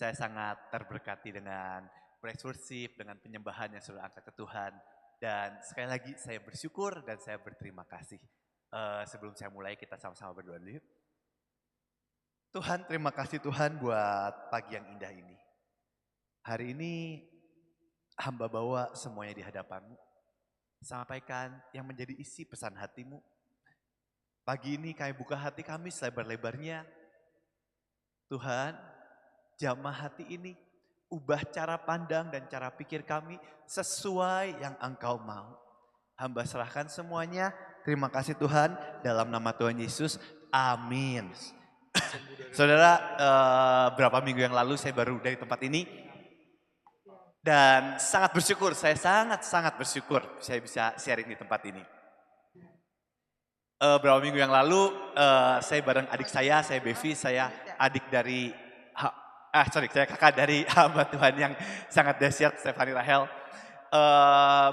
Saya sangat terberkati dengan praise worship, dengan penyembahan yang sudah angkat ke Tuhan. Dan sekali lagi saya bersyukur dan saya berterima kasih. Sebelum saya mulai kita sama-sama berdoa dulu yuk. Tuhan, terima kasih Tuhan buat pagi yang indah ini. Hari ini hamba bawa semuanya di hadapan-Mu. Sampaikan yang menjadi isi pesan hati-Mu. Pagi ini kami buka hati kami selebar-lebarnya. Tuhan, jamah hati ini, ubah cara pandang dan cara pikir kami sesuai yang Engkau mau. Hamba serahkan semuanya. Terima kasih Tuhan, dalam nama Tuhan Yesus. Amin. Saudara, berapa minggu yang lalu saya baru dari tempat ini. Dan sangat bersyukur, saya sangat bersyukur saya bisa sharing di tempat ini. Berapa minggu yang lalu saya bareng adik saya Bevi, saya adik dari, saya kakak dari hamba Tuhan yang sangat dahsyat, Stefani Rahel.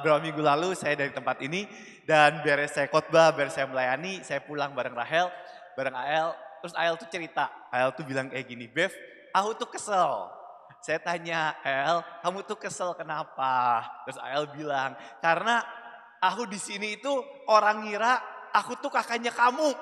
Berapa minggu lalu saya dari tempat ini dan beres saya khotbah, beres saya melayani, saya pulang bareng Rahel, bareng Ael. Terus Ael tuh cerita, Ael tuh bilang kayak gini, Bev, aku tuh kesel. Saya tanya, El, kamu tuh kesel kenapa? Terus Ael bilang, karena aku di sini itu orang ngira aku tuh kakaknya kamu.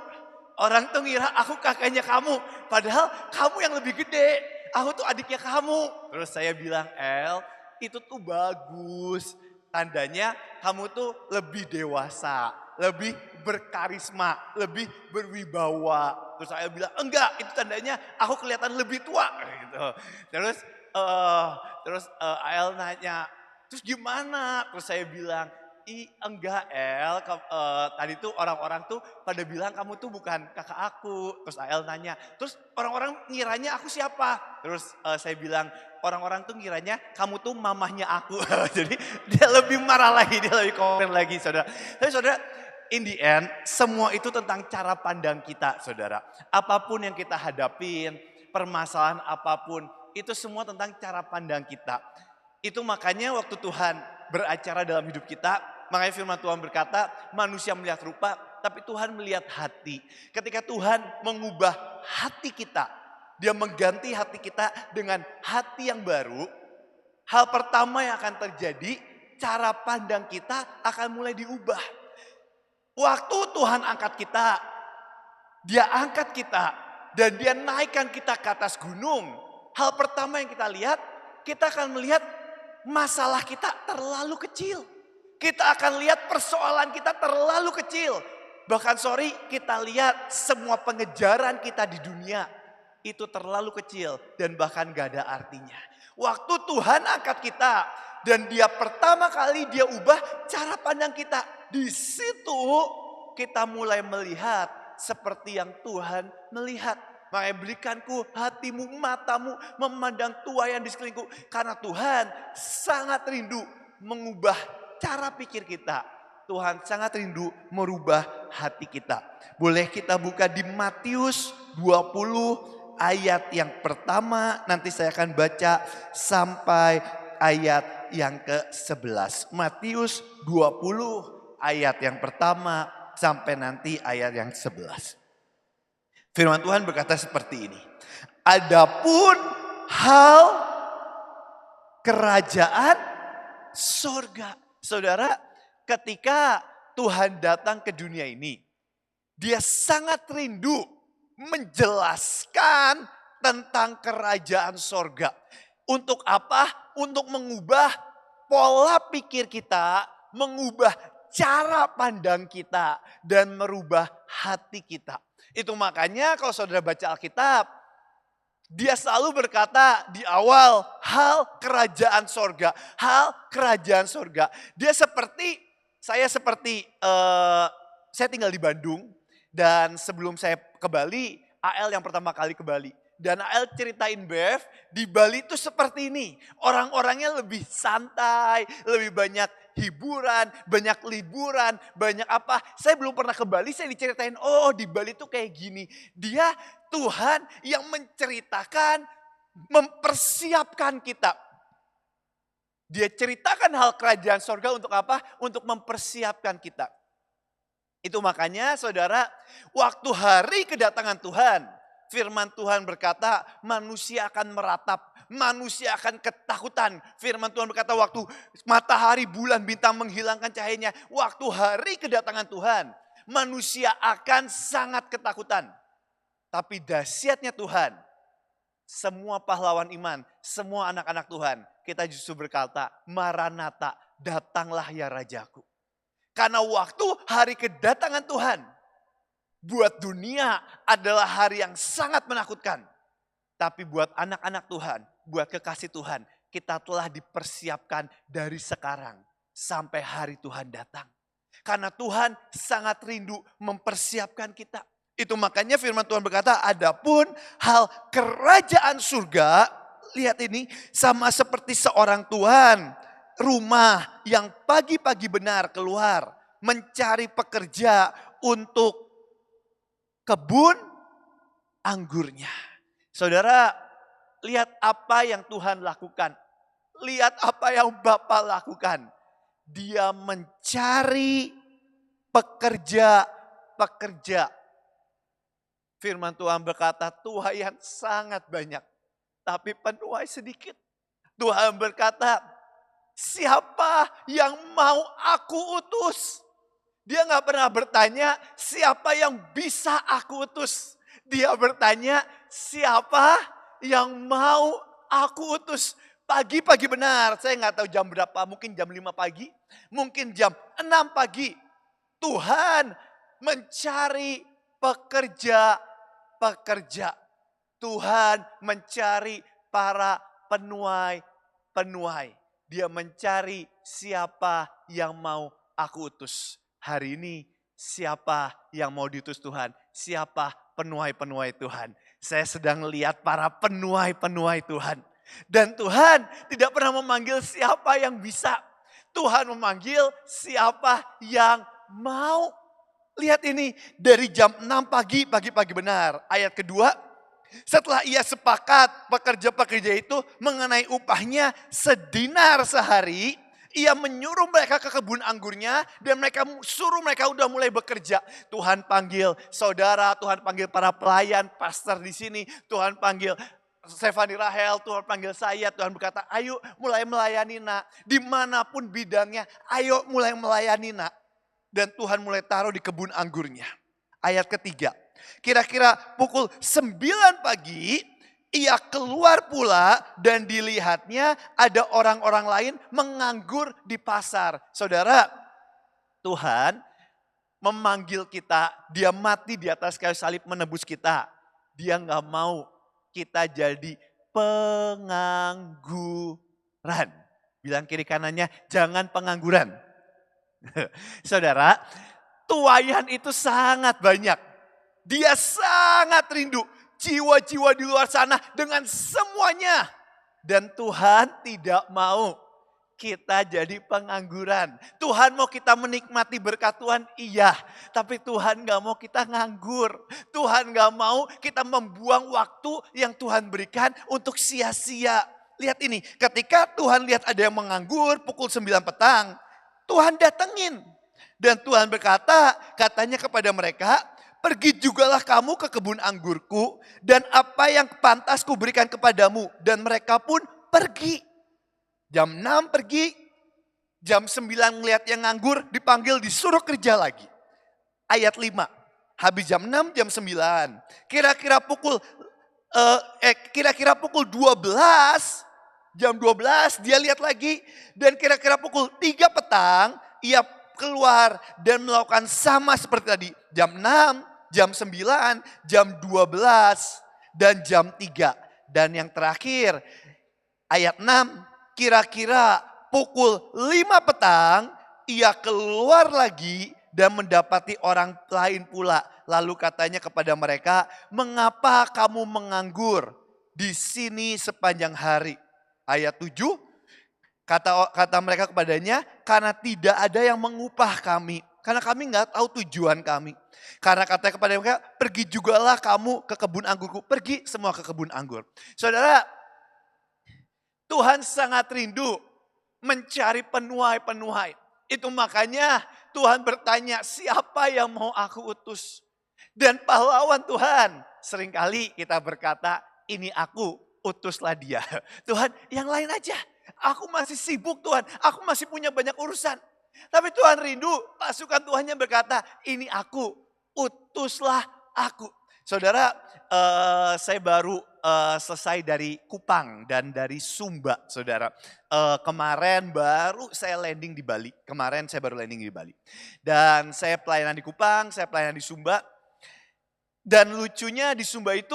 Orang tuh ngira aku kakaknya kamu. Padahal kamu yang lebih gede. Aku tuh adiknya kamu. Terus saya bilang, El, itu tuh bagus. Tandanya kamu tuh lebih dewasa, lebih berkarisma, lebih berwibawa. Terus saya bilang, enggak, itu tandanya aku kelihatan lebih tua. Gitu. Terus Ael nanya, terus gimana? Terus saya bilang, enggak El, tadi tuh orang-orang tuh pada bilang kamu tuh bukan kakak aku. Terus Ael nanya, terus orang-orang ngiranya aku siapa? Terus saya bilang, orang-orang tuh ngiranya kamu tuh mamahnya aku. Jadi dia lebih marah lagi, dia lebih komen lagi saudara. Tapi saudara, in the end semua itu tentang cara pandang kita saudara. Apapun yang kita hadapin, permasalahan apapun, itu semua tentang cara pandang kita. Itu makanya waktu Tuhan beracara dalam hidup kita, makanya firman Tuhan berkata, manusia melihat rupa, tapi Tuhan melihat hati. Ketika Tuhan mengubah hati kita, dia mengganti hati kita dengan hati yang baru, hal pertama yang akan terjadi, cara pandang kita akan mulai diubah. Waktu Tuhan angkat kita, dia angkat kita, dan dia naikkan kita ke atas gunung. Hal pertama yang kita lihat, kita akan melihat masalah kita terlalu kecil. Kita akan lihat persoalan kita terlalu kecil. Bahkan kita lihat semua pengejaran kita di dunia itu terlalu kecil dan bahkan gak ada artinya. Waktu Tuhan angkat kita dan dia pertama kali dia ubah cara pandang kita. Di situ kita mulai melihat seperti yang Tuhan melihat. Makanya berikanku hatimu, matamu memandang tua yang di sekelilingku. Karena Tuhan sangat rindu mengubah cara pikir kita. Tuhan sangat rindu merubah hati kita. Boleh kita buka di Matius 20 ayat yang pertama. Nanti saya akan baca sampai ayat yang ke-11. Matius 20 ayat yang pertama sampai nanti ayat yang 11. Firman Tuhan berkata seperti ini. Adapun hal kerajaan sorga. Saudara, ketika Tuhan datang ke dunia ini, dia sangat rindu menjelaskan tentang kerajaan sorga. Untuk apa? Untuk mengubah pola pikir kita, mengubah cara pandang kita, dan merubah hati kita. Itu makanya kalau saudara baca Alkitab, dia selalu berkata di awal hal kerajaan sorga. Hal kerajaan sorga. Dia seperti, saya tinggal di Bandung. Dan sebelum saya ke Bali, AL yang pertama kali ke Bali. Dan AL ceritain Bev, di Bali itu seperti ini. Orang-orangnya lebih santai, lebih banyak hiburan, banyak liburan, banyak apa. Saya belum pernah ke Bali, saya diceritain, oh di Bali tuh kayak gini. Dia Tuhan yang menceritakan, mempersiapkan kita. Dia ceritakan hal kerajaan sorga untuk apa? Untuk mempersiapkan kita. Itu makanya saudara, waktu hari kedatangan Tuhan, Firman Tuhan berkata manusia akan meratap, manusia akan ketakutan. Firman Tuhan berkata waktu matahari, bulan, bintang menghilangkan cahayanya, waktu hari kedatangan Tuhan, manusia akan sangat ketakutan. Tapi dahsyatnya Tuhan, semua pahlawan iman, semua anak-anak Tuhan, kita justru berkata, Maranatha, datanglah ya Rajaku. Karena waktu hari kedatangan Tuhan, buat dunia adalah hari yang sangat menakutkan. Tapi buat anak-anak Tuhan, buat kekasih Tuhan, kita telah dipersiapkan dari sekarang sampai hari Tuhan datang. Karena Tuhan sangat rindu mempersiapkan kita. Itu makanya firman Tuhan berkata, adapun hal kerajaan surga, lihat ini, sama seperti seorang tuan rumah yang pagi-pagi benar keluar mencari pekerja untuk kebun anggurnya. Saudara, lihat apa yang Tuhan lakukan. Lihat apa yang Bapa lakukan. Dia mencari pekerja-pekerja. Firman Tuhan berkata, tuaian sangat banyak, tapi penuai sedikit. Tuhan berkata, siapa yang mau aku utus? Dia gak pernah bertanya siapa yang bisa aku utus. Dia bertanya siapa yang mau aku utus. Pagi-pagi benar, saya gak tahu jam berapa, mungkin jam 5 pagi, mungkin jam 6 pagi. Tuhan mencari pekerja-pekerja. Tuhan mencari para penuai-penuai. Dia mencari siapa yang mau aku utus. Hari ini siapa yang mau diutus Tuhan? Siapa penuai-penuai Tuhan? Saya sedang lihat para penuai-penuai Tuhan. Dan Tuhan tidak pernah memanggil siapa yang bisa. Tuhan memanggil siapa yang mau. Lihat ini dari jam 6 pagi, pagi-pagi benar. Ayat kedua, setelah ia sepakat pekerja-pekerja itu mengenai upahnya sedinar sehari, ia menyuruh mereka ke kebun anggurnya dan suruh mereka udah mulai bekerja. Tuhan panggil saudara, Tuhan panggil para pelayan, pastor di sini, Tuhan panggil Stefani Rahel, Tuhan panggil saya, Tuhan berkata, ayo mulai melayani nak. Dimanapun bidangnya, ayo mulai melayani nak. Dan Tuhan mulai taruh di kebun anggurnya. Ayat ketiga, kira-kira pukul 9 pagi, ia keluar pula dan dilihatnya ada orang-orang lain menganggur di pasar. Saudara, Tuhan memanggil kita, dia mati di atas kayu salib menebus kita. Dia gak mau kita jadi pengangguran. Bilang kiri kanannya, jangan pengangguran. Saudara, tuaian itu sangat banyak. Dia sangat rindu jiwa-jiwa di luar sana dengan semuanya. Dan Tuhan tidak mau kita jadi pengangguran. Tuhan mau kita menikmati berkat Tuhan, iya. Tapi Tuhan gak mau kita nganggur. Tuhan gak mau kita membuang waktu yang Tuhan berikan untuk sia-sia. Lihat ini, ketika Tuhan lihat ada yang menganggur pukul 9 petang, Tuhan datengin. Dan Tuhan berkata, katanya kepada mereka, pergi jugalah kamu ke kebun anggurku dan apa yang pantas kuberikan kepadamu. Dan mereka pun pergi. Jam 6 pergi, jam 9 ngeliat yang nganggur, dipanggil disuruh kerja lagi. Ayat 5, habis jam 6, jam 9. Kira-kira pukul 12, jam 12 dia lihat lagi. Dan kira-kira pukul 3 petang, ia keluar dan melakukan sama seperti tadi. Jam 6, jam 9, jam 12, dan jam 3. Dan yang terakhir, ayat 6, kira-kira pukul 5 petang, ia keluar lagi dan mendapati orang lain pula. Lalu katanya kepada mereka, mengapa kamu menganggur di sini sepanjang hari? Ayat 7, kata mereka kepadanya, karena tidak ada yang mengupah kami. Karena kami nggak tahu tujuan kami. Karena katanya kepada mereka, pergi jugalah kamu ke kebun anggurku. Pergi semua ke kebun anggur. Saudara, Tuhan sangat rindu mencari penuai-penuai. Itu makanya Tuhan bertanya, siapa yang mau aku utus? Dan pahlawan Tuhan seringkali kita berkata, ini aku, utuslah dia. Tuhan, yang lain aja. Aku masih sibuk Tuhan, aku masih punya banyak urusan. Tapi Tuhan rindu, pasukan Tuhannya berkata, ini aku, utuslah aku. Saudara, saya baru selesai dari Kupang dan dari Sumba, saudara. Kemarin baru saya landing di Bali. Kemarin saya baru landing di Bali. Dan saya pelayanan di Kupang, saya pelayanan di Sumba. Dan lucunya di Sumba itu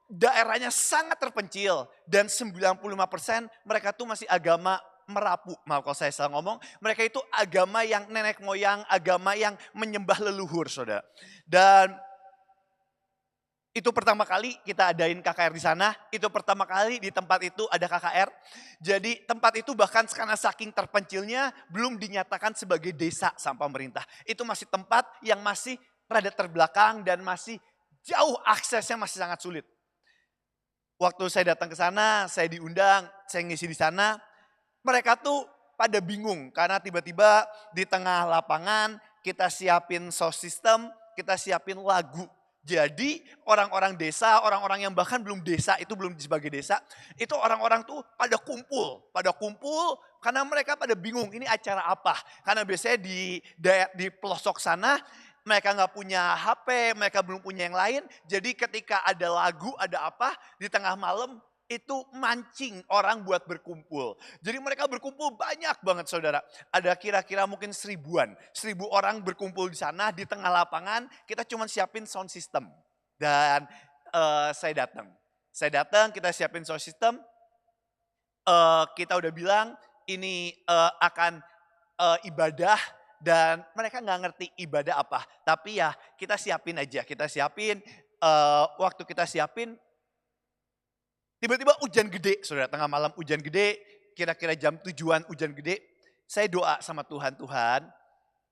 daerahnya sangat terpencil. Dan 95% mereka tuh masih agama Merapu. Maaf kalau saya salah ngomong. Mereka itu agama yang nenek moyang, agama yang menyembah leluhur, saudara. Dan itu pertama kali kita adain KKR di sana, itu pertama kali di tempat itu ada KKR. Jadi tempat itu bahkan karena saking terpencilnya belum dinyatakan sebagai desa sama pemerintah. Itu masih tempat yang masih rada terbelakang dan masih jauh aksesnya masih sangat sulit. Waktu saya datang ke sana, saya diundang, saya ngisi di sana. Mereka tuh pada bingung karena tiba-tiba di tengah lapangan kita siapin sound system, kita siapin lagu. Jadi orang-orang desa, orang-orang yang bahkan belum desa, itu belum sebagai desa, itu orang-orang tuh pada kumpul karena mereka pada bingung ini acara apa. Karena biasanya di pelosok sana mereka nggak punya HP, mereka belum punya yang lain. Jadi ketika ada lagu, ada apa, di tengah malam itu mancing orang buat berkumpul. Jadi mereka berkumpul banyak banget saudara. Ada kira-kira mungkin 1000-an. 1000 orang berkumpul di sana di tengah lapangan. Kita cuma siapin sound system. Dan saya datang. Kita siapin sound system. Kita udah bilang ini akan ibadah. Dan mereka nggak ngerti ibadah apa. Tapi ya kita siapin aja. Kita siapin. Waktu kita siapin. Tiba-tiba hujan gede, saudara, tengah malam hujan gede, kira-kira jam 7-an hujan gede. Saya doa sama Tuhan, Tuhan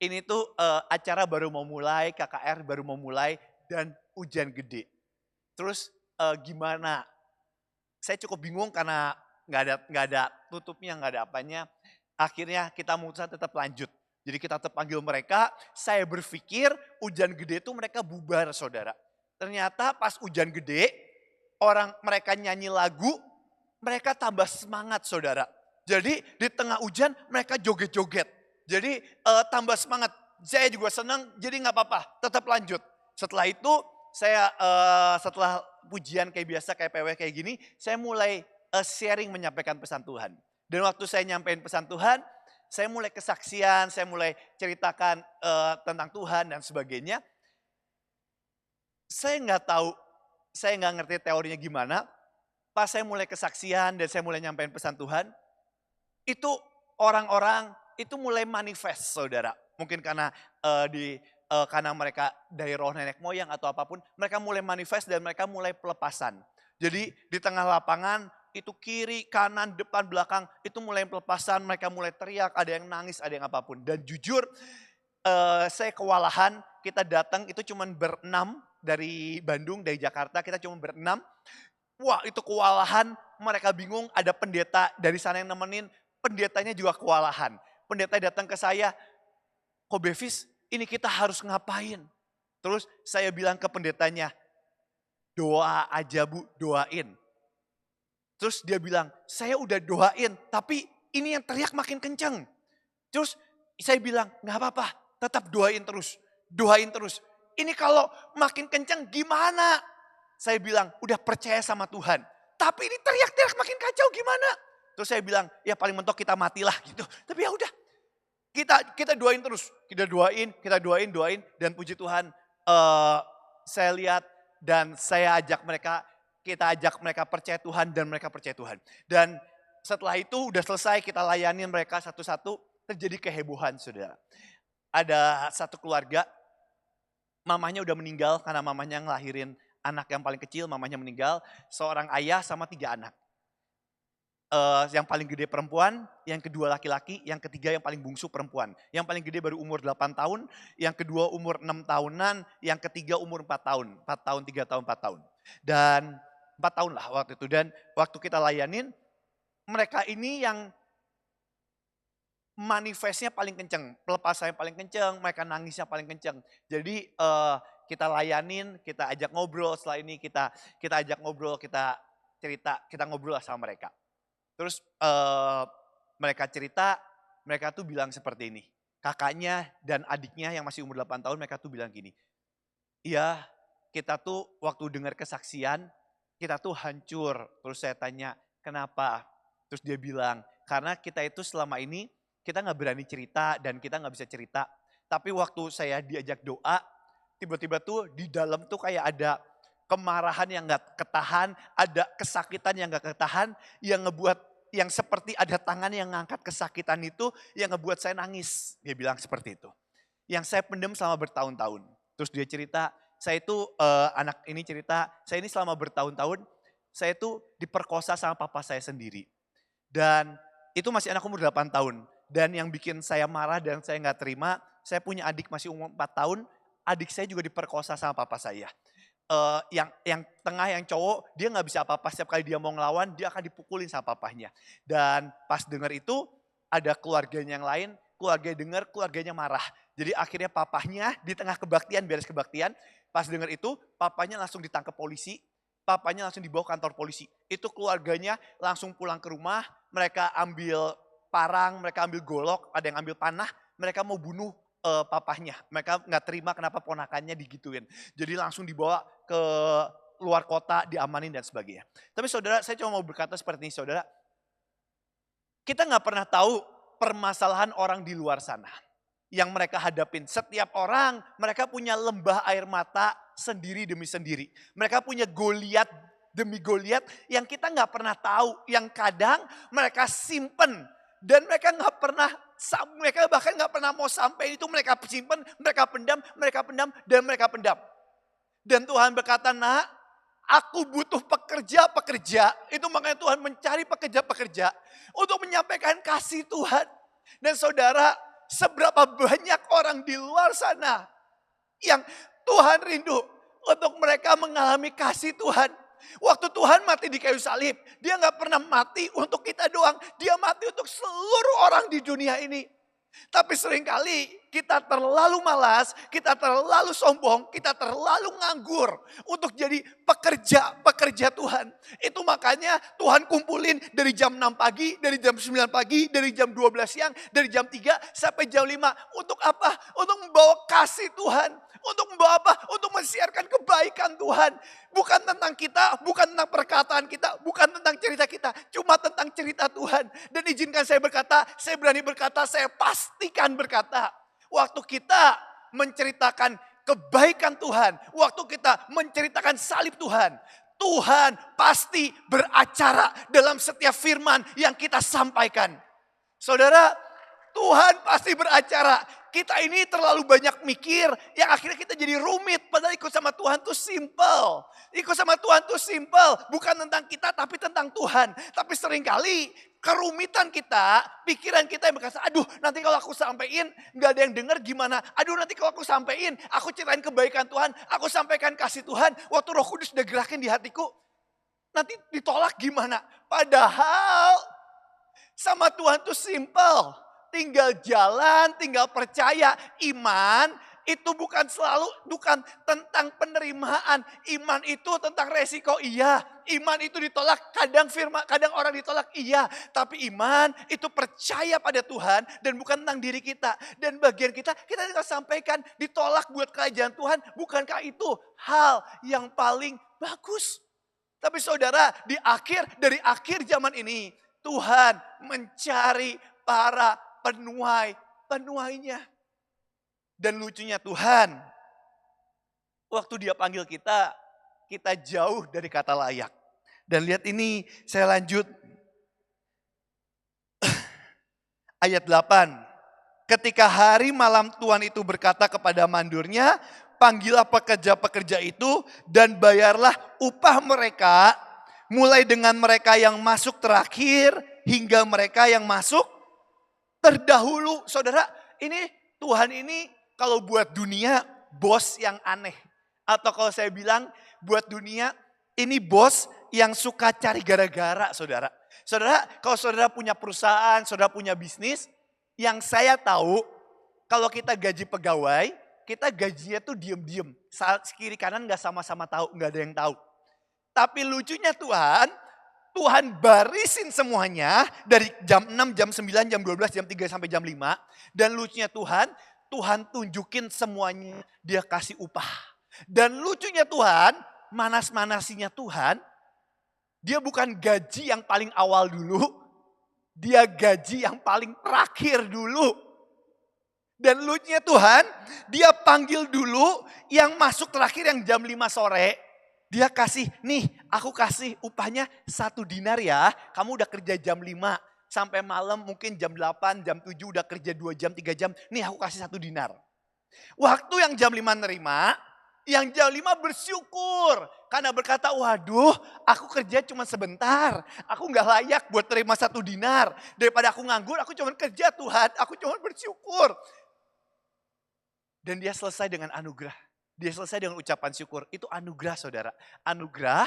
ini tuh acara baru mau mulai, KKR baru mau mulai dan hujan gede. Terus gimana? Saya cukup bingung karena nggak ada tutupnya, nggak ada apanya. Akhirnya kita memutuskan tetap lanjut. Jadi kita tetap panggil mereka, saya berpikir hujan gede itu mereka bubar saudara. Ternyata pas hujan gede, mereka nyanyi lagu, mereka tambah semangat saudara. Jadi di tengah hujan mereka joget-joget. Jadi tambah semangat. Saya juga senang, jadi gak apa-apa, tetap lanjut. Setelah itu saya setelah pujian kayak biasa, kayak PW kayak gini, saya mulai sharing menyampaikan pesan Tuhan. Dan waktu saya nyampein pesan Tuhan, saya mulai kesaksian, saya mulai ceritakan tentang Tuhan dan sebagainya. Saya nggak tahu, saya nggak ngerti teorinya gimana. Pas saya mulai kesaksian dan saya mulai nyampein pesan Tuhan, itu orang-orang itu mulai manifest saudara. Mungkin karena karena mereka dari roh nenek moyang atau apapun, mereka mulai manifest dan mereka mulai pelepasan. Jadi di tengah lapangan itu kiri, kanan, depan, belakang itu mulai pelepasan, mereka mulai teriak, ada yang nangis, ada yang apapun. Dan jujur saya kewalahan, kita datang itu cuma berenam dari Bandung, dari Jakarta, kita cuma berenam. Wah itu kewalahan, mereka bingung, ada pendeta dari sana yang nemenin, pendetanya juga kewalahan. Pendeta datang ke saya, Ko Bevis ini kita harus ngapain? Terus saya bilang ke pendetanya, doa aja Bu, doain. Terus dia bilang, saya udah doain, tapi ini yang teriak makin kenceng. Terus saya bilang, gak apa-apa, tetap doain terus, doain terus. Ini kalau makin kenceng gimana? Saya bilang, udah percaya sama Tuhan. Tapi ini teriak-teriak makin kacau gimana? Terus saya bilang, ya paling mentok kita matilah gitu. Tapi ya udah, kita doain terus. Kita doain. Dan puji Tuhan, saya lihat dan saya ajak mereka, kita ajak mereka percaya Tuhan dan mereka percaya Tuhan. Dan setelah itu udah selesai, kita layanin mereka satu-satu, terjadi kehebohan saudara. Ada satu keluarga, mamanya udah meninggal karena mamanya ngelahirin anak yang paling kecil, mamanya meninggal. Seorang ayah sama 3 anak. Yang paling gede perempuan, yang kedua laki-laki, yang ketiga yang paling bungsu perempuan. Yang paling gede baru umur 8 tahun, yang kedua umur 6 tahunan, yang ketiga umur 4 tahun. 4 tahun, 3 tahun, 4 tahun. Dan 4 tahun lah waktu itu. Dan waktu kita layanin, mereka ini yang manifestnya paling kenceng, pelepasannya paling kenceng, mereka nangisnya paling kenceng. Jadi kita layanin, kita ajak ngobrol, setelah ini kita ajak ngobrol, kita cerita, kita ngobrol lah sama mereka. Terus mereka cerita, mereka tuh bilang seperti ini. Kakaknya dan adiknya yang masih umur 8 tahun, mereka tuh bilang gini, iya kita tuh waktu dengar kesaksian, kita tuh hancur. Terus saya tanya, kenapa? Terus dia bilang, karena kita itu selama ini, kita gak berani cerita dan kita gak bisa cerita. Tapi waktu saya diajak doa, tiba-tiba tuh di dalam tuh kayak ada kemarahan yang gak ketahan, ada kesakitan yang gak ketahan, yang ngebuat, yang seperti ada tangan yang ngangkat kesakitan itu, yang ngebuat saya nangis. Dia bilang seperti itu. Yang saya pendam selama bertahun-tahun. Terus dia cerita, saya itu anak ini cerita, saya ini selama bertahun-tahun, saya itu diperkosa sama papa saya sendiri. Dan itu masih anak umur 8 tahun. Dan yang bikin saya marah dan saya gak terima, saya punya adik masih umur 4 tahun, adik saya juga diperkosa sama papa saya. Yang tengah yang cowok dia nggak bisa apa-apa, setiap kali dia mau ngelawan dia akan dipukulin sama papahnya. Dan pas dengar itu ada keluarganya yang lain, keluarganya dengar, keluarganya marah. Jadi akhirnya papahnya di tengah kebaktian, beres kebaktian, pas dengar itu papanya langsung ditangkap polisi, papanya langsung dibawa ke kantor polisi. Itu keluarganya langsung pulang ke rumah, mereka ambil parang, mereka ambil golok, ada yang ambil panah, mereka mau bunuh papahnya. Mereka nggak terima kenapa ponakannya digituin. Jadi langsung dibawa ke luar kota, diamanin dan sebagainya. Tapi saudara, saya cuma mau berkata seperti ini saudara. Kita nggak pernah tahu permasalahan orang di luar sana. Yang mereka hadapin. Setiap orang mereka punya lembah air mata sendiri demi sendiri. Mereka punya Goliat demi Goliat yang kita nggak pernah tahu. Yang kadang mereka simpen. Dan mereka nggak pernah, mereka bahkan nggak pernah mau sampai itu, mereka simpan, mereka pendam, dan mereka pendam. Dan Tuhan berkata, nak, aku butuh pekerja-pekerja. Itu makanya Tuhan mencari pekerja-pekerja untuk menyampaikan kasih Tuhan. Dan saudara, seberapa banyak orang di luar sana yang Tuhan rindu untuk mereka mengalami kasih Tuhan. Waktu Tuhan mati di kayu salib, dia gak pernah mati untuk kita doang. Dia mati untuk seluruh orang di dunia ini. Tapi seringkali kita terlalu malas, kita terlalu sombong, kita terlalu nganggur untuk jadi pekerja Tuhan. Itu makanya Tuhan kumpulin dari jam 6 pagi, dari jam 9 pagi, dari jam 12 siang, dari jam 3 sampai jam 5. Untuk apa? Untuk membawa kasih Tuhan. Untuk membawa apa? Untuk mensiarkan kebaikan Tuhan. Bukan tentang kita, bukan tentang perkataan kita, bukan tentang cerita kita. Cuma tentang cerita Tuhan. Dan izinkan saya berkata, saya berani berkata, saya pastikan berkata. Waktu kita menceritakan kebaikan Tuhan, waktu kita menceritakan salib Tuhan, Tuhan pasti beracara dalam setiap firman yang kita sampaikan. Saudara, Tuhan pasti beracara. Kita ini terlalu banyak mikir yang akhirnya kita jadi rumit. Padahal ikut sama Tuhan tuh simple. Ikut sama Tuhan tuh simple. Bukan tentang kita tapi tentang Tuhan. Tapi seringkali kerumitan kita, pikiran kita yang berkata, aduh nanti kalau aku sampein gak ada yang dengar gimana. Aduh nanti kalau aku sampein, aku ceritain kebaikan Tuhan. Aku sampaikan kasih Tuhan. Waktu Roh Kudus udah gerakin di hatiku. Nanti ditolak gimana. Padahal sama Tuhan tuh simple. Tinggal jalan, tinggal percaya. Iman itu bukan tentang penerimaan. Iman itu tentang resiko, iya. Iman itu ditolak, kadang orang ditolak, iya. Tapi iman itu percaya pada Tuhan dan bukan tentang diri kita. Dan bagian kita tinggal sampaikan, ditolak buat kerajaan Tuhan. Bukankah itu hal yang paling bagus? Tapi saudara, dari akhir zaman ini, Tuhan mencari para penuainya. Dan lucunya Tuhan, waktu dia panggil kita jauh dari kata layak. Dan lihat ini, saya lanjut. Ayat 8. Ketika hari malam Tuhan itu berkata kepada mandurnya, panggillah pekerja-pekerja itu dan bayarlah upah mereka, mulai dengan mereka yang masuk terakhir hingga mereka yang masuk terdahulu. Saudara, ini Tuhan ini kalau buat dunia bos yang aneh. Atau kalau saya bilang buat dunia ini bos yang suka cari gara-gara saudara. Saudara, kalau saudara punya perusahaan, saudara punya bisnis, yang saya tahu kalau kita gaji pegawai, kita gajinya tuh diem-diem. Kiri kanan gak sama-sama tahu, gak ada yang tahu. Tapi lucunya Tuhan barisin semuanya dari jam 6, jam 9, jam 12, jam 3 sampai jam 5. Dan lucunya Tuhan tunjukin semuanya, dia kasih upah. Dan lucunya Tuhan, manas-manasinya Tuhan, dia bukan gaji yang paling awal dulu, dia gaji yang paling terakhir dulu. Dan lucunya Tuhan, dia panggil dulu yang masuk terakhir yang jam 5 sore. Dia kasih, nih aku kasih upahnya 1 dinar ya. Kamu udah kerja jam 5 sampai malam mungkin jam 8, jam 7 udah kerja 2 jam, 3 jam. Nih aku kasih 1 dinar. Waktu yang jam 5 nerima, yang jam 5 bersyukur. Karena berkata, waduh aku kerja cuma sebentar. Aku gak layak buat terima 1 dinar. Daripada aku nganggur, aku cuma kerja Tuhan. Aku cuma bersyukur. Dan dia selesai dengan anugerah. Dia selesai dengan ucapan syukur. Itu anugerah saudara. Anugerah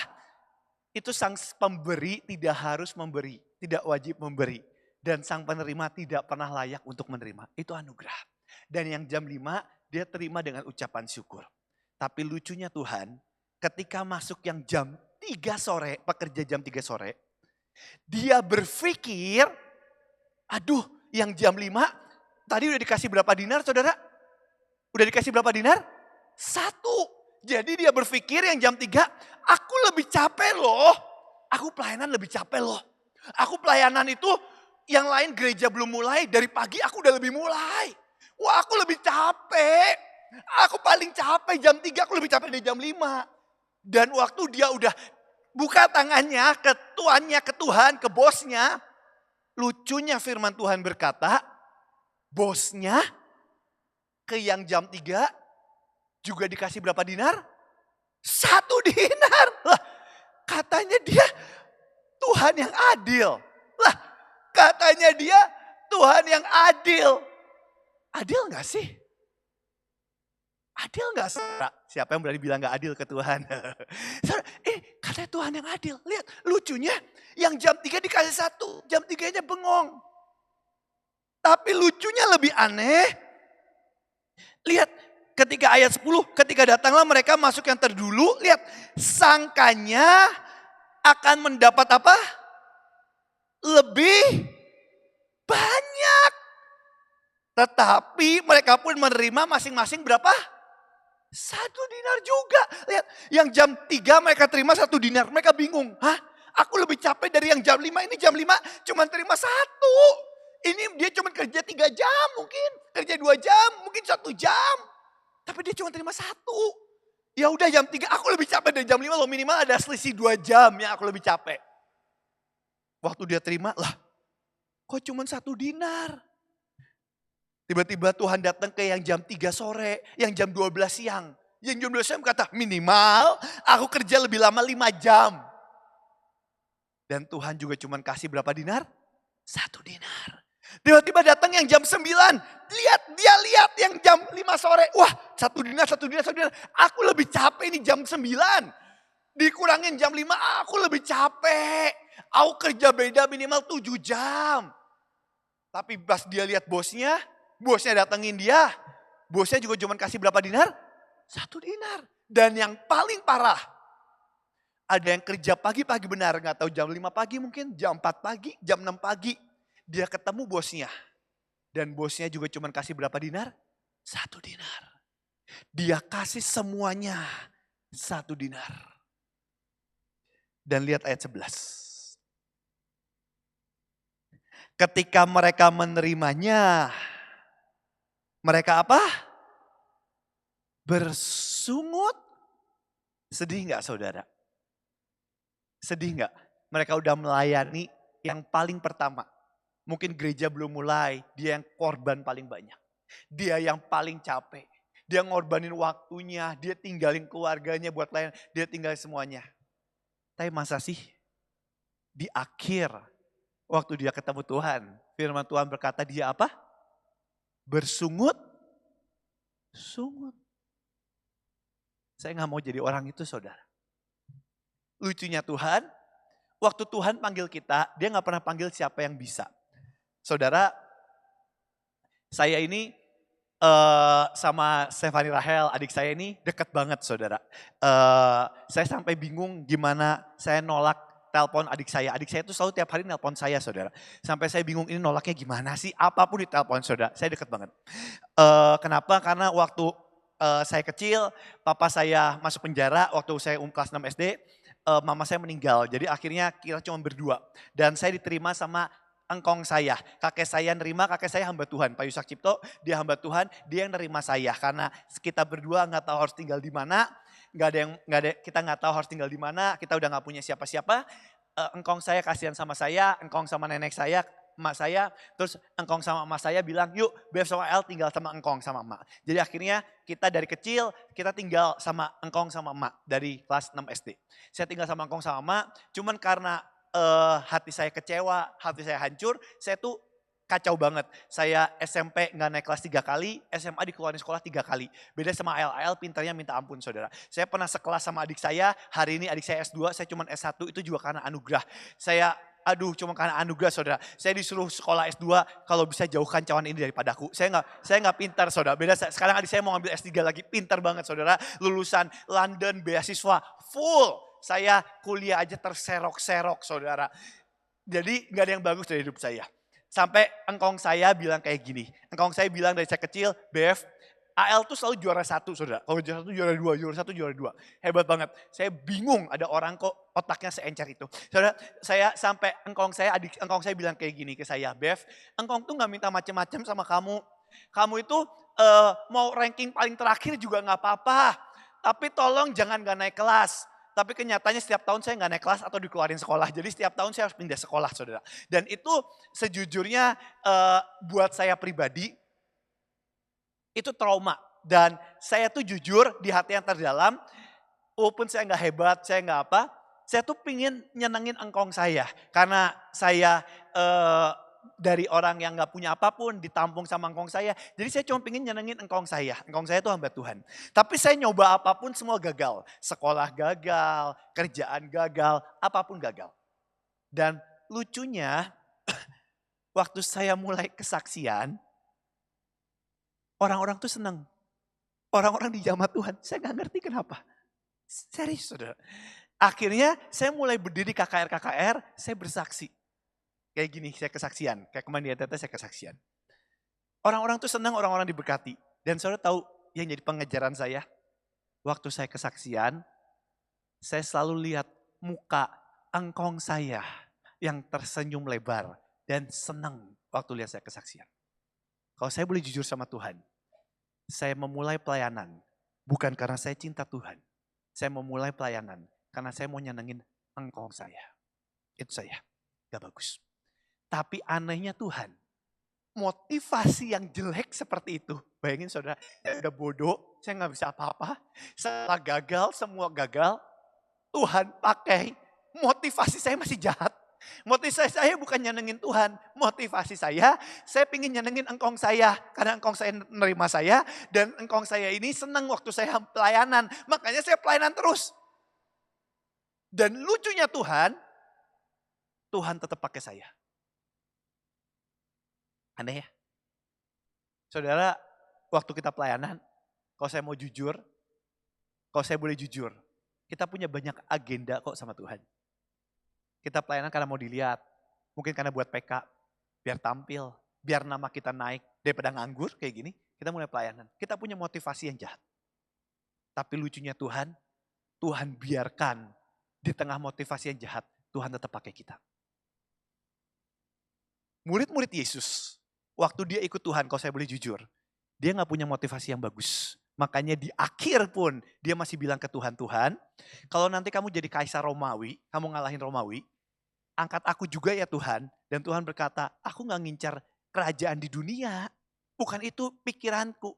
itu sang pemberi tidak harus memberi. Tidak wajib memberi. Dan sang penerima tidak pernah layak untuk menerima. Itu anugerah. Dan yang jam 5 dia terima dengan ucapan syukur. Tapi lucunya Tuhan ketika masuk yang jam 3 sore. Pekerja jam 3 sore. Dia berpikir aduh yang jam 5 tadi udah dikasih berapa dinar saudara? Udah dikasih berapa dinar? 1. Jadi dia berpikir yang jam 3, aku lebih capek loh. Aku pelayanan lebih capek loh. Aku pelayanan itu yang lain gereja belum mulai, dari pagi aku udah lebih mulai. Wah aku lebih capek. Aku paling capek jam 3, aku lebih capek dari jam 5. Dan waktu dia udah buka tangannya ke tuannya, ke Tuhan, ke bosnya. Lucunya firman Tuhan berkata, bosnya ke yang jam 3 juga dikasih berapa dinar? 1 dinar. Lah, katanya dia Tuhan yang adil. Lah, katanya dia Tuhan yang adil. Adil gak sih? Adil gak sih? Siapa yang berani bilang gak adil ke Tuhan? Katanya Tuhan yang adil. Lihat, lucunya yang jam 3 dikasih 1, jam 3-nya bengong. Tapi lucunya lebih aneh. Lihat ketika ayat 10, ketika datanglah mereka masuk yang terdulu, lihat sangkanya akan mendapat apa? Lebih banyak. Tetapi mereka pun menerima masing-masing berapa? 1 dinar juga. Lihat, yang jam 3 mereka terima 1 dinar, mereka bingung. Hah? Aku lebih capek dari yang jam 5, ini jam 5 cuma terima 1. Ini dia cuma kerja 3 jam mungkin. Kerja 2 jam, mungkin 1 jam. Tapi dia cuma terima 1. Ya udah jam 3 aku lebih capek dari jam 5 loh. Minimal ada selisih 2 jam yang aku lebih capek. Waktu dia terima lah. Kok cuma 1 dinar? Tiba-tiba Tuhan datang ke yang jam 3 sore. Yang jam 12 siang. Yang jam 12 siang kata minimal aku kerja lebih lama 5 jam. Dan Tuhan juga cuma kasih berapa dinar? 1 dinar. Tiba-tiba datang yang jam 9. Dia lihat yang jam 5 sore. Wah 1 dinar, 1 dinar, 1 dinar. Aku lebih capek ini jam 9. Dikurangin jam 5 aku lebih capek. Aku kerja beda minimal 7 jam. Tapi pas dia lihat bosnya datengin dia. Bosnya juga cuma kasih berapa dinar? 1 dinar. Dan yang paling parah. Ada yang kerja pagi-pagi benar. Gak tahu jam 5 pagi mungkin, jam 4 pagi, jam 6 pagi. Dia ketemu bosnya. Dan bosnya juga cuma kasih berapa dinar? 1 dinar. Dia kasih semuanya 1 dinar. Dan lihat ayat 11. Ketika mereka menerimanya, mereka apa? Bersungut. Sedih gak saudara? Sedih gak? Mereka udah melayani yang paling pertama. Mungkin gereja belum mulai, dia yang korban paling banyak. Dia yang paling capek. Dia ngorbanin waktunya, dia tinggalin keluarganya buat layan, dia tinggalin semuanya. Tapi masa sih di akhir waktu dia ketemu Tuhan, firman Tuhan berkata dia apa? Bersungut. Sungut. Saya gak mau jadi orang itu saudara. Lucunya Tuhan, waktu Tuhan panggil kita, dia gak pernah panggil siapa yang bisa. Saudara, saya ini sama Stefani Rahel, adik saya ini deket banget saudara. Saya sampai bingung gimana saya nolak telepon adik saya. Adik saya tuh selalu tiap hari nelpon saya saudara. Sampai saya bingung ini nolaknya gimana sih, apapun ditelepon saudara. Saya deket banget. Kenapa? Karena waktu saya kecil, papa saya masuk penjara waktu saya kelas 6 SD, mama saya meninggal. Jadi akhirnya kita cuma berdua. Dan saya diterima sama engkong saya. Kakek saya nerima, kakek saya hamba Tuhan. Pak Yusak Cipto, dia hamba Tuhan, dia yang nerima saya. Karena kita berdua nggak tahu harus tinggal di mana, kita nggak tahu harus tinggal di mana, kita udah nggak punya siapa-siapa. Engkong saya kasihan sama saya, engkong sama nenek saya, emak saya, terus engkong sama emak saya bilang, yuk Bev sama El tinggal sama engkong sama emak. Jadi akhirnya kita dari kecil, kita tinggal sama engkong sama emak dari kelas 6 SD. Saya tinggal sama engkong sama emak, cuman karena hati saya kecewa, hati saya hancur, saya tuh kacau banget. Saya SMP nggak naik kelas 3 kali, SMA dikeluarin sekolah 3 kali. Beda sama AL pintarnya minta ampun saudara. Saya pernah sekelas sama adik saya, hari ini adik saya S2, saya cuma S1, itu juga karena anugerah. Cuma karena anugerah saudara. Saya disuruh sekolah S2, kalau bisa jauhkan cawan ini daripadaku. Saya nggak pintar saudara. Beda sekarang adik saya mau ngambil S3 lagi, pintar banget saudara. Lulusan London, beasiswa, full. Saya kuliah aja terserok-serok saudara. Jadi gak ada yang bagus dari hidup saya. Sampai engkong saya bilang kayak gini. Engkong saya bilang dari saya kecil, Bev, AL tuh selalu juara 1 saudara. Kalau juara 1 juara 2, juara 1 juara 2. Hebat banget. Saya bingung ada orang kok otaknya seencer itu. Saudara, saya sampai engkong saya bilang kayak gini ke saya, Bev, engkong tuh gak minta macam-macam sama kamu. Kamu itu mau ranking paling terakhir juga gak apa-apa. Tapi tolong jangan gak naik kelas. Tapi kenyataannya setiap tahun saya nggak naik kelas atau dikeluarin sekolah. Jadi setiap tahun saya harus pindah sekolah saudara. Dan itu sejujurnya buat saya pribadi itu trauma. Dan saya tuh jujur di hati yang terdalam, walaupun saya nggak hebat, saya nggak apa, saya tuh pingin nyenengin engkong saya. Karena saya dari orang yang gak punya apapun ditampung sama engkong saya. Jadi saya cuma pengen nyenengin engkong saya. Engkong saya itu hamba Tuhan. Tapi saya nyoba apapun semua gagal. Sekolah gagal, kerjaan gagal, apapun gagal. Dan lucunya waktu saya mulai kesaksian, orang-orang tuh senang. Orang-orang di jamaah Tuhan, saya gak ngerti kenapa. Serius saudara. Akhirnya saya mulai berdiri KKR, saya bersaksi. Kayak gini, saya kesaksian. Kayak kemarin di NTT saya kesaksian. Orang-orang tuh senang, orang-orang diberkati. Dan saudara tahu yang jadi pengejaran saya? Waktu saya kesaksian, saya selalu lihat muka engkong saya yang tersenyum lebar. Dan senang waktu lihat saya kesaksian. Kalau saya boleh jujur sama Tuhan, saya memulai pelayanan bukan karena saya cinta Tuhan. Saya memulai pelayanan karena saya mau nyenengin engkong saya. Itu saya, gak bagus. Tapi anehnya Tuhan, motivasi yang jelek seperti itu. Bayangin saudara, saya udah bodoh, saya gak bisa apa-apa. Setelah gagal, semua gagal. Tuhan pakai, motivasi saya masih jahat. Motivasi saya bukan nyenengin Tuhan. Motivasi saya pengen nyenengin engkong saya. Karena engkong saya nerima saya. Dan engkong saya ini senang waktu saya pelayanan. Makanya saya pelayanan terus. Dan lucunya Tuhan tetap pakai saya. Aneh ya. Saudara, waktu kita pelayanan, kalau saya mau jujur, kalau saya boleh jujur, kita punya banyak agenda kok sama Tuhan. Kita pelayanan karena mau dilihat, mungkin karena buat PK, biar tampil, biar nama kita naik, daripada nganggur kayak gini, kita mulai pelayanan. Kita punya motivasi yang jahat. Tapi lucunya Tuhan biarkan di tengah motivasi yang jahat, Tuhan tetap pakai kita. Murid-murid Yesus, waktu dia ikut Tuhan, kalau saya boleh jujur, dia gak punya motivasi yang bagus. Makanya di akhir pun dia masih bilang ke Tuhan, Tuhan, kalau nanti kamu jadi kaisar Romawi, kamu ngalahin Romawi, angkat aku juga ya Tuhan. Dan Tuhan berkata, aku gak ngincar kerajaan di dunia. Bukan itu pikiranku.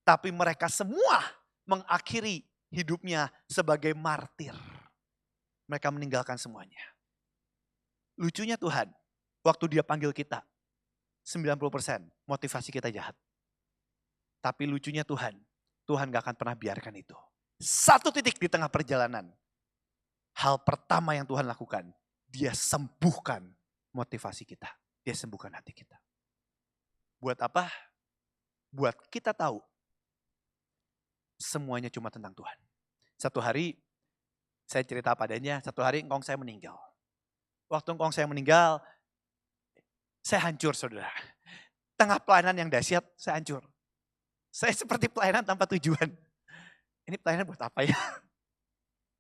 Tapi mereka semua mengakhiri hidupnya sebagai martir. Mereka meninggalkan semuanya. Lucunya Tuhan, waktu dia panggil kita, 90% motivasi kita jahat. Tapi lucunya Tuhan gak akan pernah biarkan itu. Satu titik di tengah perjalanan. Hal pertama yang Tuhan lakukan, dia sembuhkan motivasi kita. Dia sembuhkan hati kita. Buat apa? buat kita tahu semuanya cuma tentang Tuhan. Satu hari saya cerita padanya, satu hari engkong saya meninggal. Waktu engkong saya meninggal, saya hancur saudara. Tengah pelayanan yang dahsyat, saya hancur. Saya seperti pelayanan tanpa tujuan. Ini pelayanan buat apa ya?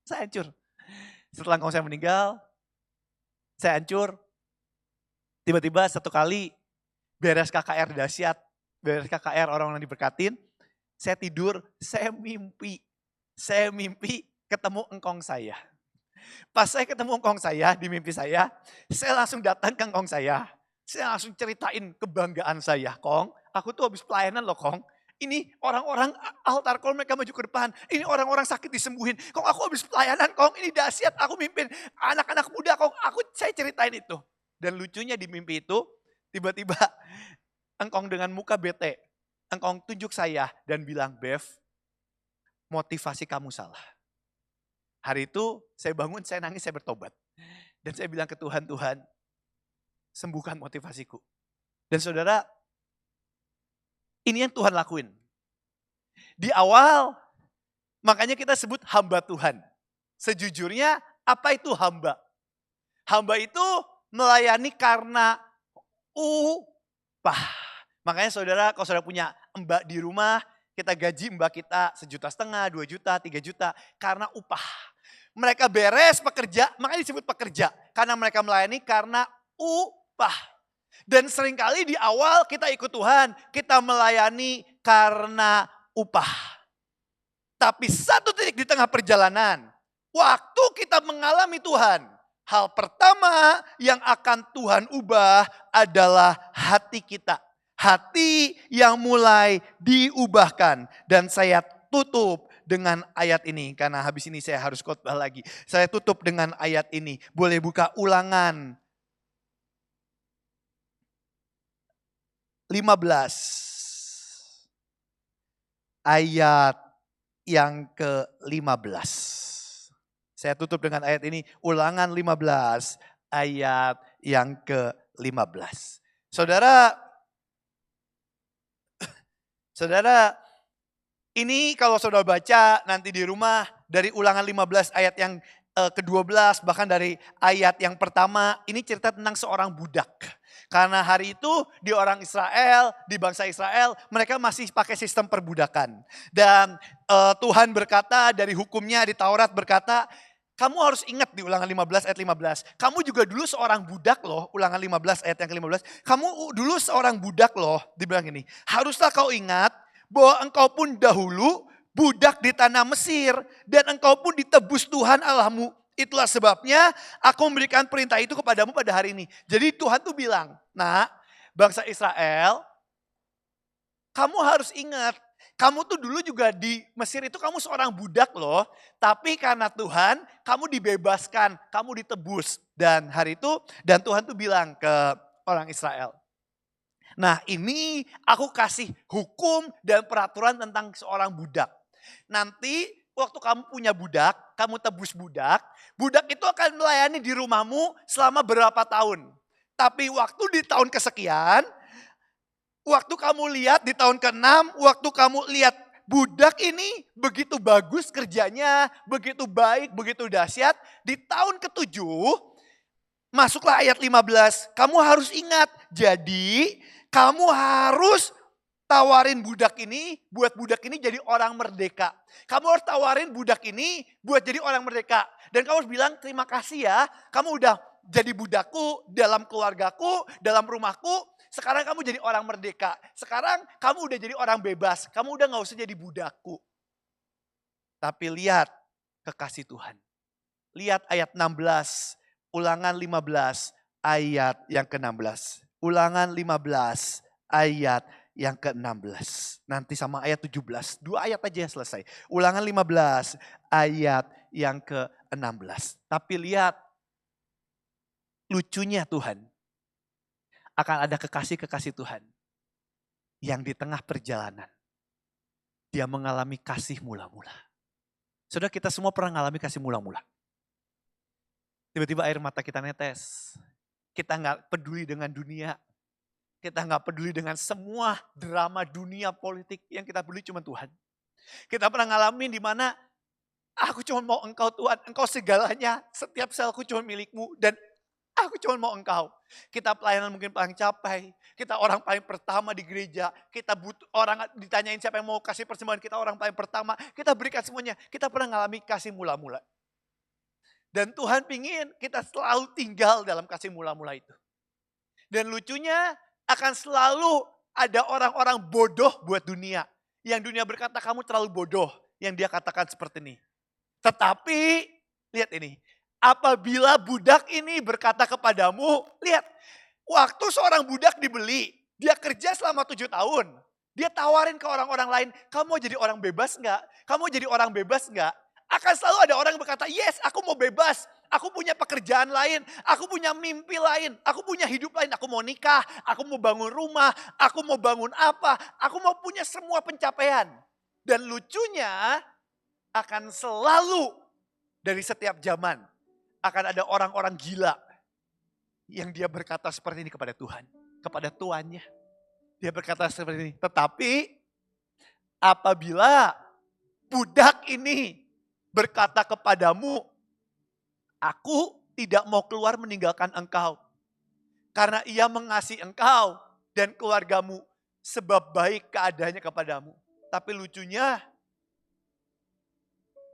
Saya hancur. Setelah engkong saya meninggal, saya hancur. Tiba-tiba satu kali beres KKR dahsyat, beres KKR orang-orang diberkatin, saya tidur, saya mimpi ketemu engkong saya. Pas saya ketemu engkong saya di mimpi saya langsung datang ke engkong saya langsung ceritain kebanggaan saya, Kong, aku tuh habis pelayanan loh Kong. Ini orang-orang altar call mereka maju ke depan. Ini orang-orang sakit disembuhin. Kong aku habis pelayanan Kong, ini dahsyat aku mimpin anak-anak muda Kong. Saya ceritain itu. Dan lucunya di mimpi itu tiba-tiba engkong dengan muka bete. Engkong tunjuk saya dan bilang, Bev, motivasi kamu salah. Hari itu saya bangun, saya nangis, saya bertobat. Dan saya bilang ke Tuhan, Tuhan, sembuhkan motivasiku. Dan saudara, ini yang Tuhan lakuin. Di awal, makanya kita sebut hamba Tuhan. Sejujurnya, apa itu hamba? Hamba itu melayani karena upah. Makanya saudara, kalau saudara punya mbak di rumah, kita gaji mbak kita 1,5 juta, 2 juta, 3 juta. Karena upah. Mereka beres pekerja, makanya disebut pekerja. Karena mereka melayani karena upah. Dan seringkali di awal kita ikut Tuhan, kita melayani karena upah. Tapi satu titik di tengah perjalanan, waktu kita mengalami Tuhan, hal pertama yang akan Tuhan ubah adalah hati kita. Hati yang mulai diubahkan. Dan saya tutup dengan ayat ini, karena habis ini saya harus khotbah lagi. Saya tutup dengan ayat ini. Boleh buka Ulangan 15. Ayat yang ke-15. Saya tutup dengan ayat ini. Ulangan 15 ayat yang ke-15. Saudara, ini kalau saudara baca nanti di rumah dari Ulangan 15 ayat yang ke-12, bahkan dari ayat yang pertama, ini cerita tentang seorang budak. Karena hari itu di orang Israel, di bangsa Israel, mereka masih pakai sistem perbudakan. Dan Tuhan berkata dari hukumnya di Taurat berkata, kamu harus ingat di Ulangan 15 ayat 15. Kamu juga dulu seorang budak loh, Ulangan 15 ayat yang ke-15. Kamu dulu seorang budak loh, dibilang ini. Haruslah kau ingat bahwa engkau pun dahulu budak di tanah Mesir. Dan engkau pun ditebus Tuhan Allahmu. Itulah sebabnya aku memberikan perintah itu kepadamu pada hari ini. Jadi Tuhan tuh bilang, nah bangsa Israel, kamu harus ingat. Kamu tuh dulu juga di Mesir itu kamu seorang budak loh. Tapi karena Tuhan, kamu dibebaskan, kamu ditebus. Dan hari itu, dan Tuhan tuh bilang ke orang Israel. Nah ini aku kasih hukum dan peraturan tentang seorang budak. Nanti waktu kamu punya budak, kamu tebus budak. Budak itu akan melayani di rumahmu selama berapa tahun. Tapi waktu di tahun kesekian, waktu kamu lihat di tahun ke-6, waktu kamu lihat budak ini begitu bagus kerjanya, begitu baik, begitu dahsyat. Di tahun ke-7, masuklah ayat 15, kamu harus ingat. Jadi kamu harus tawarin budak ini, buat budak ini jadi orang merdeka. Kamu harus tawarin budak ini buat jadi orang merdeka. Dan kamu harus bilang terima kasih ya, kamu udah jadi budakku dalam keluargaku, dalam rumahku. Sekarang kamu jadi orang merdeka. Sekarang kamu udah jadi orang bebas. Kamu udah gak usah jadi budakku. Tapi lihat kekasih Tuhan. Lihat ayat 16, Ulangan 15 ayat yang ke-16. Ulangan 15 ayat yang ke-16. Nanti sama ayat 17. 2 ayat aja selesai. Ulangan 15 ayat yang ke-16. Tapi lihat lucunya Tuhan. Akan ada kekasih-kekasih Tuhan. Yang di tengah perjalanan. Dia mengalami kasih mula-mula. Saudara, kita semua pernah mengalami kasih mula-mula. Tiba-tiba air mata kita netes. Kita gak peduli dengan dunia. Kita nggak peduli dengan semua drama dunia politik, yang kita peduli cuma Tuhan. Kita pernah ngalamin di mana aku cuma mau Engkau Tuhan, Engkau segalanya, setiap selku cuma milikmu dan aku cuma mau Engkau. Kita pelayanan mungkin paling capai, kita orang paling pertama di gereja, kita butuh orang ditanyain siapa yang mau kasih persembahan, kita orang paling pertama, kita berikan semuanya. Kita pernah ngalami kasih mula-mula. Dan Tuhan pingin kita selalu tinggal dalam kasih mula-mula itu. Dan lucunya akan selalu ada orang-orang bodoh buat dunia. Yang dunia berkata kamu terlalu bodoh. Yang dia katakan seperti ini. Tetapi, lihat ini. Apabila budak ini berkata kepadamu, lihat. Waktu seorang budak dibeli, dia kerja selama 7 tahun. Dia tawarin ke orang-orang lain, kamu mau jadi orang bebas enggak? Kamu mau jadi orang bebas enggak? Akan selalu ada orang yang berkata, yes aku mau bebas. Aku punya pekerjaan lain, aku punya mimpi lain, aku punya hidup lain. Aku mau nikah, aku mau bangun rumah, aku mau bangun apa. Aku mau punya semua pencapaian. Dan lucunya akan selalu dari setiap zaman. Akan ada orang-orang gila yang dia berkata seperti ini kepada Tuhan. Kepada tuannya. Dia berkata seperti ini. Tetapi apabila budak ini berkata kepadamu, aku tidak mau keluar meninggalkan engkau. Karena ia mengasihi engkau dan keluargamu sebab baik keadaannya kepadamu. Tapi lucunya,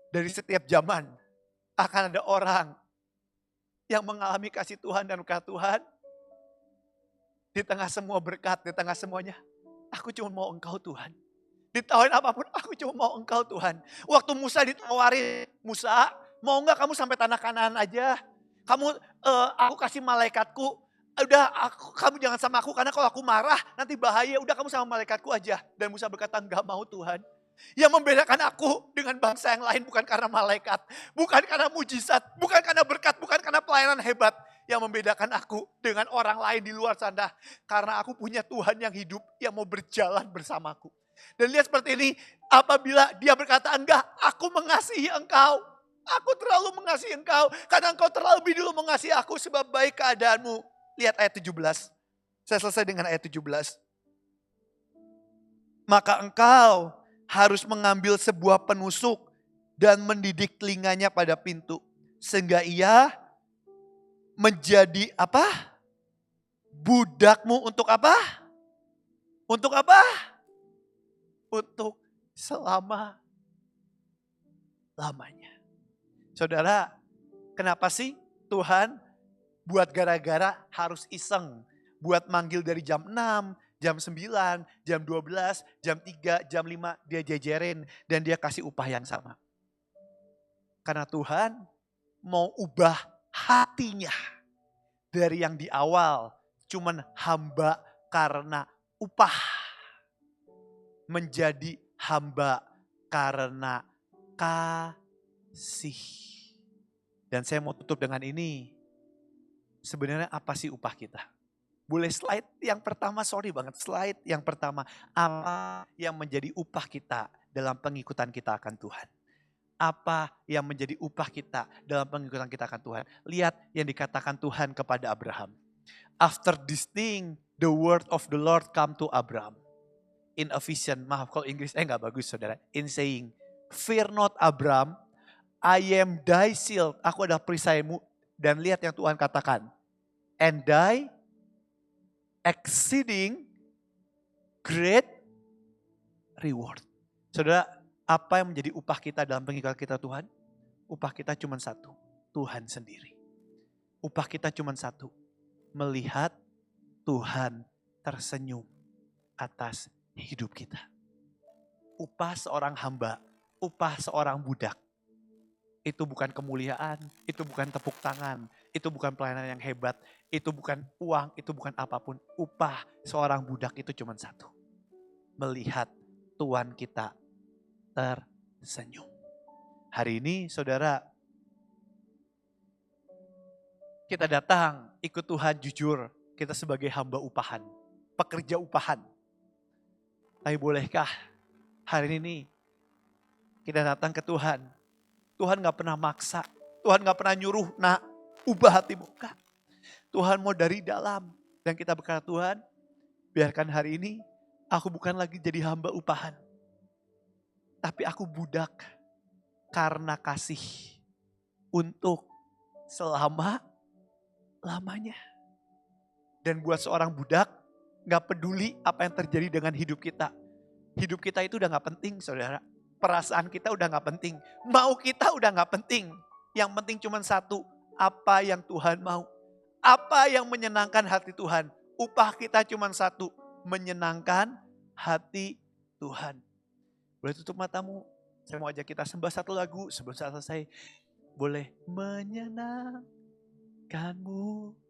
dari setiap zaman akan ada orang yang mengalami kasih Tuhan dan berkat Tuhan. Di tengah semua berkat, di tengah semuanya, aku cuma mau engkau Tuhan. Ditawarin apapun, aku cuma mau engkau Tuhan. Waktu Musa ditawarin, Musa mau enggak kamu sampai tanah Kanaan aja. Aku kasih malaikatku, udah kamu jangan sama aku karena kalau aku marah nanti bahaya. Udah kamu sama malaikatku aja. Dan Musa berkata enggak mau Tuhan. Yang membedakan aku dengan bangsa yang lain bukan karena malaikat. Bukan karena mujizat, bukan karena berkat, bukan karena pelayanan hebat. Yang membedakan aku dengan orang lain di luar sana. Karena aku punya Tuhan yang hidup, yang mau berjalan bersamaku. Dan lihat seperti ini, apabila dia berkata enggak, aku mengasihi engkau. Aku terlalu mengasihi engkau, karena engkau terlebih dulu mengasihi aku sebab baik keadaanmu. Lihat ayat 17, saya selesai dengan ayat 17. Maka engkau harus mengambil sebuah penusuk dan mendidik telinganya pada pintu. Sehingga ia menjadi apa? Budakmu untuk apa? Untuk apa? Untuk selama-lamanya. Saudara, kenapa sih Tuhan buat gara-gara harus iseng? Buat manggil dari jam 6, jam 9, jam 12, jam 3, jam 5 dia jejerin dan dia kasih upah yang sama. Karena Tuhan mau ubah hatinya dari yang di awal cuman hamba karena upah menjadi hamba karena kasih. Dan saya mau tutup dengan ini. Sebenarnya apa sih upah kita? Boleh slide yang pertama, sorry banget. Slide yang pertama. Apa yang menjadi upah kita dalam pengikutan kita akan Tuhan? Apa yang menjadi upah kita dalam pengikutan kita akan Tuhan? Lihat yang dikatakan Tuhan kepada Abraham. After this thing, the word of the Lord come to Abraham. In a vision, maaf kalau Inggris gak bagus saudara. In saying, fear not Abraham, I am thy shield. Aku adalah perisaimu. Dan lihat yang Tuhan katakan. And thy exceeding great reward. Saudara, apa yang menjadi upah kita dalam pengikutan kita Tuhan? Upah kita cuma satu, Tuhan sendiri. Upah kita cuma satu, melihat Tuhan tersenyum atas hidup kita. Upah seorang hamba, upah seorang budak. Itu bukan kemuliaan, itu bukan tepuk tangan, itu bukan pelayanan yang hebat, itu bukan uang, itu bukan apapun. Upah seorang budak itu cuma satu. Melihat Tuhan kita tersenyum. Hari ini saudara, kita datang ikut Tuhan jujur, kita sebagai hamba upahan, pekerja upahan. Tapi bolehkah hari ini kita datang ke Tuhan. Tuhan gak pernah maksa. Tuhan gak pernah nyuruh, ubah hatimu. Enggak. Tuhan mau dari dalam. Dan kita berkata, Tuhan Biarkan hari ini aku bukan lagi jadi hamba upahan. Tapi aku budak karena kasih untuk selama-lamanya. Dan buat seorang budak, gak peduli apa yang terjadi dengan hidup kita. Hidup kita itu udah gak penting, saudara. Perasaan kita udah gak penting. Mau kita udah gak penting. Yang penting cuma satu, apa yang Tuhan mau. Apa yang menyenangkan hati Tuhan. Upah kita cuma satu, menyenangkan hati Tuhan. Boleh tutup matamu? Saya mau ajak kita sembah satu lagu sebelum saya selesai. Boleh menyenangkanmu